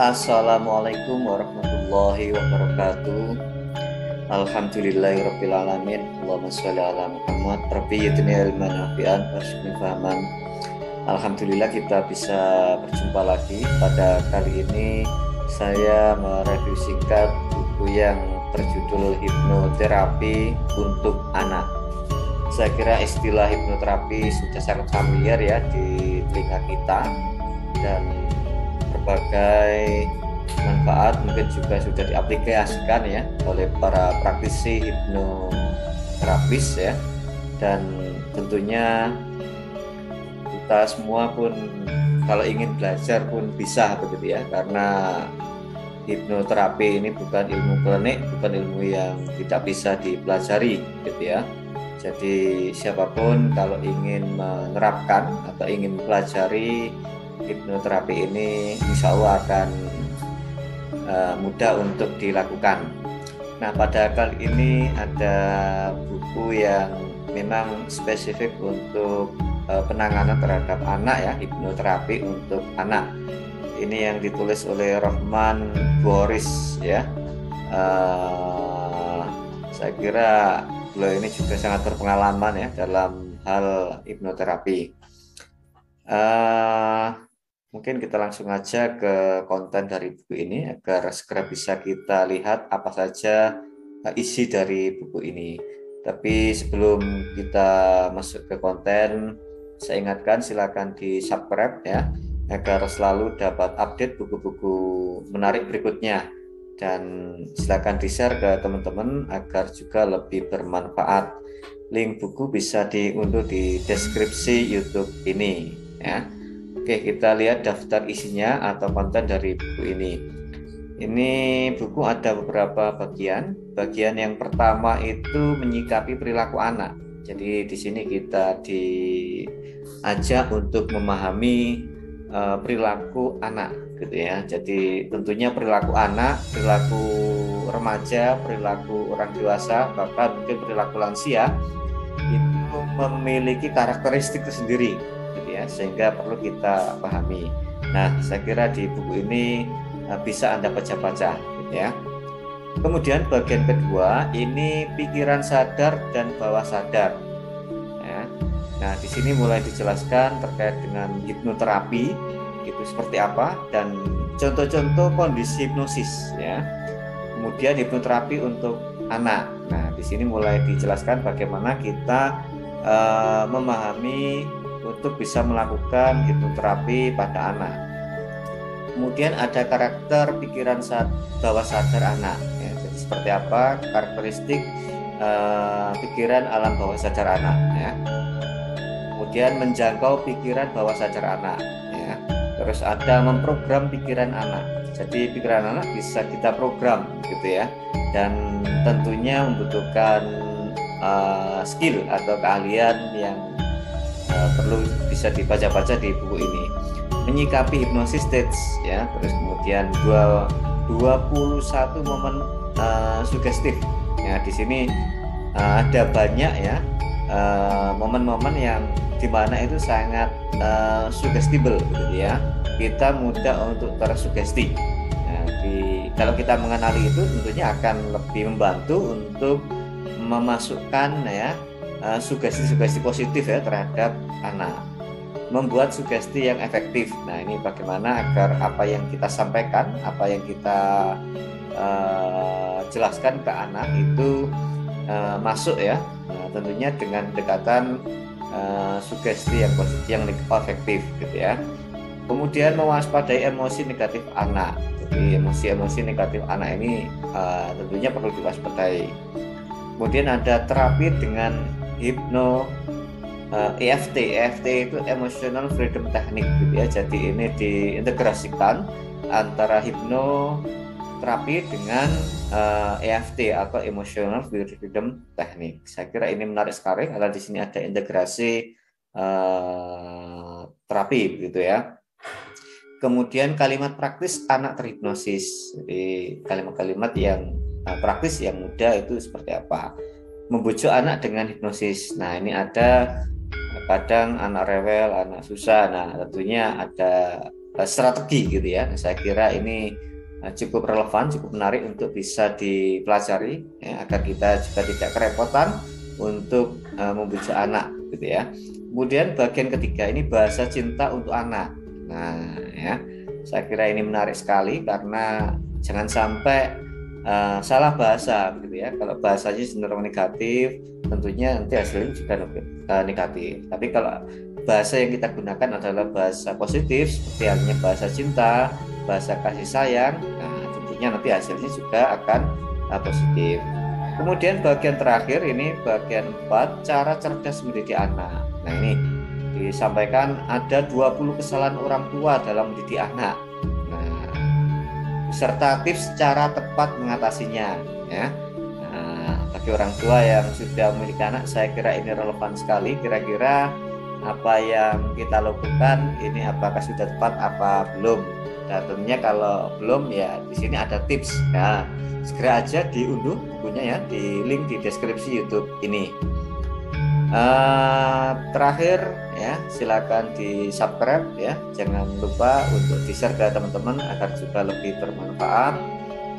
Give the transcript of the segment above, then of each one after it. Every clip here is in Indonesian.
Assalamualaikum warahmatullahi wabarakatuh. Alhamdulillahirabbil alamin. Allahumma sholli ala Muhammad. Rabbi yidni ilman nafi'an warzuqni fahman. Alhamdulillah kita bisa berjumpa lagi. Pada kali ini saya mereview singkat buku yang berjudul Hipnoterapi untuk Anak. Saya kira istilah hipnoterapi sudah sangat familiar ya di telinga kita, dan berbagai manfaat mungkin juga sudah diaplikasikan ya oleh para praktisi hipnoterapis ya. Dan tentunya kita semua pun kalau ingin belajar pun bisa begitu ya, karena hipnoterapi ini bukan ilmu klinik, bukan ilmu yang tidak bisa dipelajari gitu ya. Jadi siapapun kalau ingin menerapkan atau ingin mempelajari hipnoterapi ini, insya Allah akan mudah untuk dilakukan. Nah, pada kali ini ada buku yang memang spesifik untuk penanganan terhadap anak ya, hipnoterapi untuk anak. Ini yang ditulis oleh Rohman Boris ya. Saya kira beliau ini juga sangat berpengalaman ya dalam hal hipnoterapi. Mungkin kita langsung aja ke konten dari buku ini agar segera bisa kita lihat apa saja isi dari buku ini. Tapi sebelum kita masuk ke konten, saya ingatkan silakan di subscribe ya, agar selalu dapat update buku-buku menarik berikutnya. Dan silakan di-share ke teman-teman agar juga lebih bermanfaat. Link buku bisa diunduh di deskripsi YouTube ini ya. Oke, kita lihat daftar isinya atau konten dari buku ini. Ini buku ada beberapa bagian. Bagian yang pertama itu menyikapi perilaku anak. Jadi di sini kita diajak untuk memahami perilaku anak gitu ya. Jadi tentunya perilaku anak, perilaku remaja, perilaku orang dewasa, bahkan mungkin perilaku lansia itu memiliki karakteristik tersendiri gitu ya, sehingga perlu kita pahami. Nah, saya kira di buku ini bisa Anda baca-baca gitu ya. Kemudian bagian kedua ini pikiran sadar dan bawah sadar ya. Nah, di sini mulai dijelaskan terkait dengan hipnoterapi itu seperti apa dan contoh-contoh kondisi hipnosis ya. Kemudian hipnoterapi untuk anak. Nah, di sini mulai dijelaskan bagaimana kita memahami untuk bisa melakukan hipnoterapi pada anak. Kemudian ada karakter pikiran bawah sadar anak ya. Jadi seperti apa karakteristik pikiran alam bawah sadar anak ya. Kemudian menjangkau pikiran bawah sadar anak ya. Terus ada memprogram pikiran anak. Jadi pikiran anak bisa kita program gitu ya. Dan tentunya membutuhkan skill atau keahlian yang perlu bisa dibaca-baca di buku ini. Menyikapi hipnosis stage ya. Terus kemudian 21 momen sugestif. Ya, di sini ada banyak ya momen-momen yang dimana itu sangat sugestible gitu ya. Kita mudah untuk tersugesti. Nah, kalau kita mengenali itu tentunya akan lebih membantu untuk memasukkan ya sugesti-sugesti positif ya terhadap anak, membuat sugesti yang efektif. Nah, ini bagaimana agar apa yang kita sampaikan, apa yang kita jelaskan ke anak itu masuk ya, tentunya dengan pendekatan sugesti yang positif, yang efektif gitu ya. Kemudian mewaspadai emosi negatif anak. Jadi emosi-emosi negatif anak ini tentunya perlu diwaspadai. Kemudian ada terapi dengan hipno EFT. EFT itu Emotional Freedom Technique gitu ya. Jadi ini diintegrasikan antara hipnoterapi dengan EFT atau Emotional Freedom Technique. Saya kira ini menarik sekali karena di sini ada integrasi terapi gitu ya. Kemudian kalimat praktis anak terhipnosis. Jadi kalimat-kalimat yang praktis yang mudah itu seperti apa? Membujuk anak dengan hipnosis. Nah, ini ada kadang anak rewel, anak susah. Nah, tentunya ada strategi gitu ya. Saya kira ini cukup relevan, cukup menarik untuk bisa dipelajari ya, agar kita juga tidak kerepotan untuk membujuk anak gitu ya. Kemudian bagian ketiga ini bahasa cinta untuk anak. Nah ya, saya kira ini menarik sekali karena jangan sampai salah bahasa gitu ya. Kalau bahasanya cenderung negatif, tentunya nanti hasilnya juga negatif. Tapi kalau bahasa yang kita gunakan adalah bahasa positif, seperti halnya bahasa cinta, bahasa kasih sayang, nah tentunya nanti hasilnya juga akan positif. Kemudian bagian terakhir ini bagian 4, cara cerdas mendidik anak. Nah ini disampaikan ada 20 kesalahan orang tua dalam mendidik anak. Nah, serta tips cara tepat mengatasinya ya. Nah, bagi orang tua yang sudah memiliki anak, saya kira ini relevan sekali. Kira-kira apa yang kita lakukan ini apakah sudah tepat apa belum? Dan tentunya kalau belum ya di sini ada tips ya. Segera aja diunduh bukunya ya, di link di deskripsi YouTube ini. Terakhir ya, silakan di subscribe ya, jangan lupa untuk di share ke teman-teman agar juga lebih bermanfaat.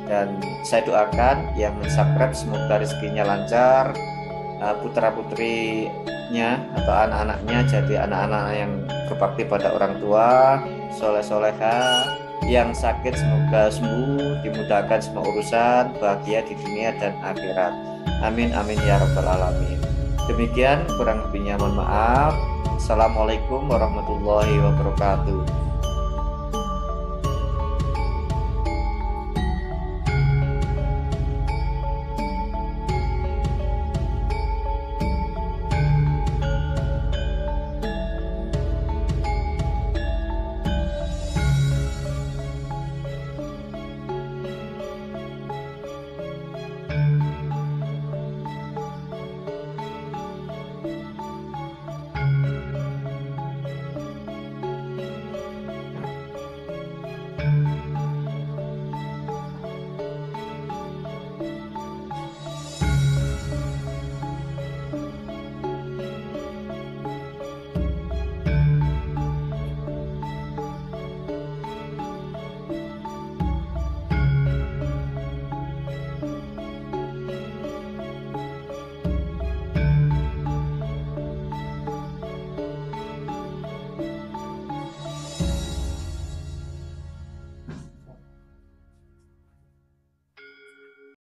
Dan saya doakan yang mensubscribe semoga rezekinya lancar, putra putrinya atau anak-anaknya jadi anak-anak yang berbakti pada orang tua, soleh-soleha. Yang sakit semoga sembuh, dimudahkan semua urusan, bahagia di dunia dan akhirat. Amin amin ya rabbal alamin. Demikian, kurang lebihnya mohon maaf. Assalamualaikum warahmatullahi wabarakatuh.